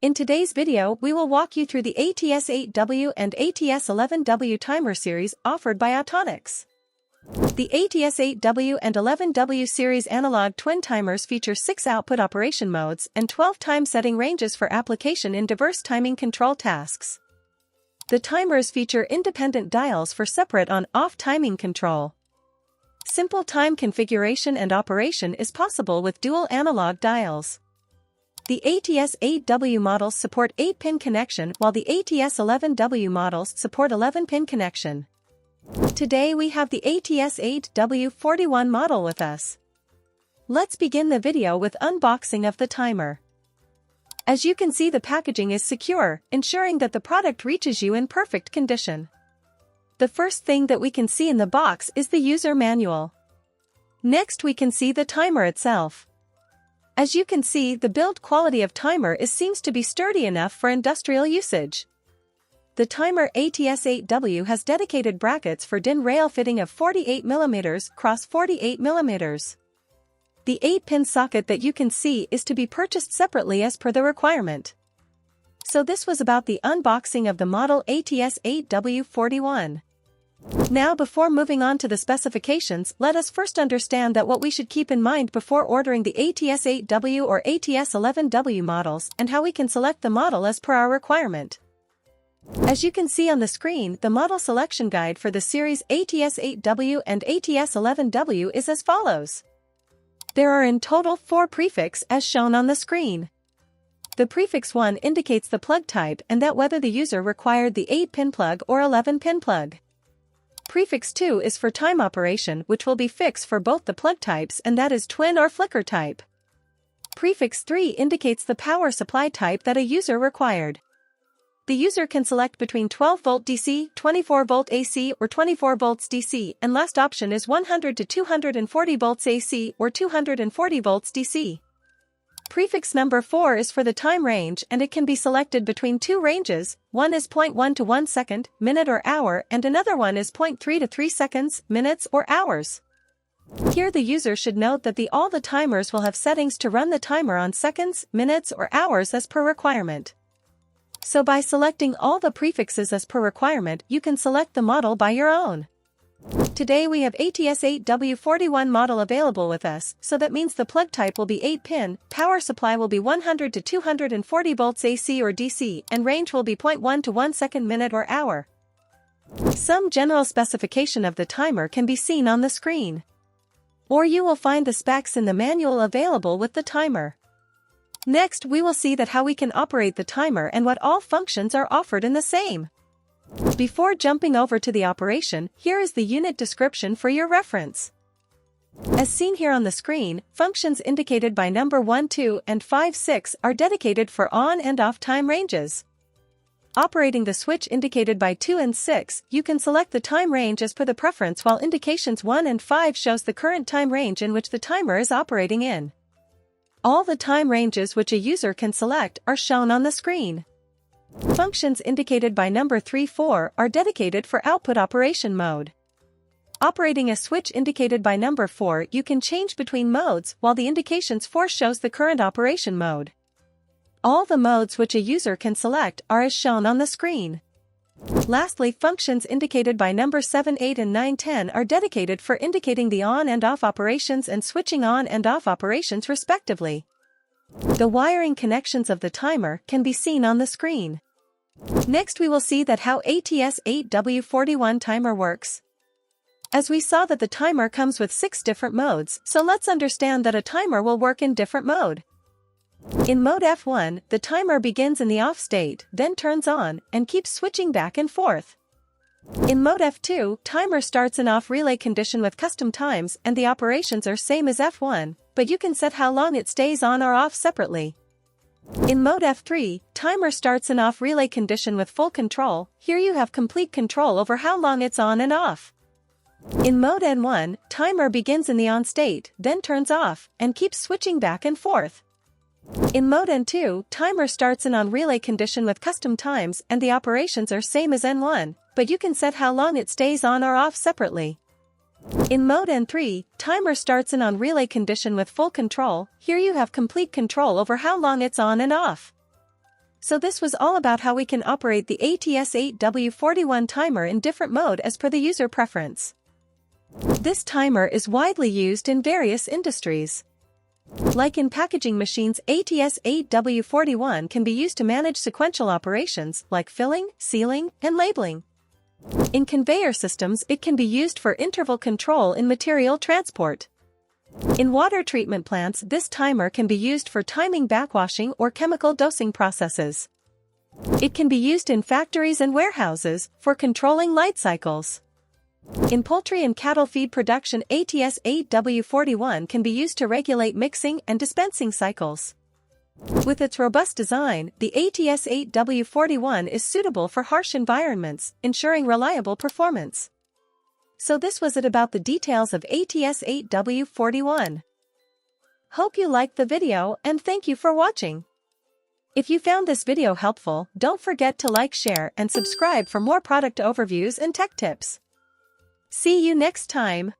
In today's video, we will walk you through the ATS8W and ATS11W timer series offered by Autonics. The ATS8W and 11W series analog twin timers feature 6 output operation modes and 12 time setting ranges for application in diverse timing control tasks. The timers feature independent dials for separate on-off timing control. Simple time configuration and operation is possible with dual analog dials. The ATS8W models support 8-pin connection while the ATS11W models support 11-pin connection. Today we have the ATS8W-41 model with us. Let's begin the video with unboxing of the timer. As you can see, the packaging is secure, ensuring that the product reaches you in perfect condition. The first thing that we can see in the box is the user manual. Next we can see the timer itself. As you can see, the build quality of timer seems to be sturdy enough for industrial usage. The timer ATS8W has dedicated brackets for DIN rail fitting of 48mm x 48mm. The 8-pin socket that you can see is to be purchased separately as per the requirement. So this was about the unboxing of the model ATS8W-41. Now, before moving on to the specifications, let us first understand that what we should keep in mind before ordering the ATS8W or ATS11W models and how we can select the model as per our requirement. As you can see on the screen, the model selection guide for the series ATS8W and ATS11W is as follows. There are in total 4 prefixes as shown on the screen. The prefix 1 indicates the plug type and that whether the user required the 8-pin plug or 11-pin plug. Prefix 2 is for time operation, which will be fixed for both the plug types, and that is twin or flicker type. Prefix 3 indicates the power supply type that a user required. The user can select between 12V DC, 24V AC or 24V DC, and last option is 100 to 240V AC or 240V DC. Prefix number 4 is for the time range, and it can be selected between 2 ranges, one is 0.1 to 1 second, minute or hour, and another one is 0.3 to 3 seconds, minutes or hours. Here the user should note that all the timers will have settings to run the timer on seconds, minutes or hours as per requirement. So by selecting all the prefixes as per requirement, you can select the model by your own. Today we have ATS8W-41 model available with us, so that means the plug type will be 8-pin, power supply will be 100 to 240V AC or DC, and range will be 0.1 to 1 second, minute or hour. Some general specification of the timer can be seen on the screen. Or you will find the specs in the manual available with the timer. Next we will see that how we can operate the timer and what all functions are offered in the same. Before jumping over to the operation, here is the unit description for your reference. As seen here on the screen, functions indicated by number 1, 2, and 5, 6 are dedicated for on and off time ranges. Operating the switch indicated by 2 and 6, you can select the time range as per the preference, while indications 1 and 5 shows the current time range in which the timer is operating in. All the time ranges which a user can select are shown on the screen. Functions indicated by number 3, 4 are dedicated for output operation mode. Operating a switch indicated by number 4, you can change between modes, while the indications 4 shows the current operation mode. All the modes which a user can select are as shown on the screen. Lastly, functions indicated by number 7, 8 and 9, 10 are dedicated for indicating the on and off operations and switching on and off operations respectively. The wiring connections of the timer can be seen on the screen. Next we will see that how ATS8W-41 timer works. As we saw that the timer comes with 6 different modes, so let's understand that a timer will work in different mode. In mode F1, the timer begins in the off state, then turns on, and keeps switching back and forth. In mode F2, timer starts in off relay condition with custom times and the operations are same as F1, but you can set how long it stays on or off separately. In mode F3, timer starts in off relay condition with full control. Here you have complete control over how long it's on and off. In mode N1, timer begins in the on state, then turns off, and keeps switching back and forth. In mode N2, timer starts in on relay condition with custom times and the operations are same as N1, but you can set how long it stays on or off separately. In mode N3, timer starts in on relay condition with full control. Here you have complete control over how long it's on and off. So this was all about how we can operate the ATS8W-41 timer in different mode as per the user preference. This timer is widely used in various industries. Like in packaging machines, ATS8W-41 can be used to manage sequential operations like filling, sealing, and labeling. In conveyor systems, it can be used for interval control in material transport. In water treatment plants, this timer can be used for timing backwashing or chemical dosing processes. It can be used in factories and warehouses for controlling light cycles. In poultry and cattle feed production, ATS8W-41 can be used to regulate mixing and dispensing cycles. With its robust design, the ATS8W-41 is suitable for harsh environments, ensuring reliable performance. So this was it about the details of ATS8W-41. Hope you liked the video and thank you for watching. If you found this video helpful, don't forget to like, share, and subscribe for more product overviews and tech tips. See you next time.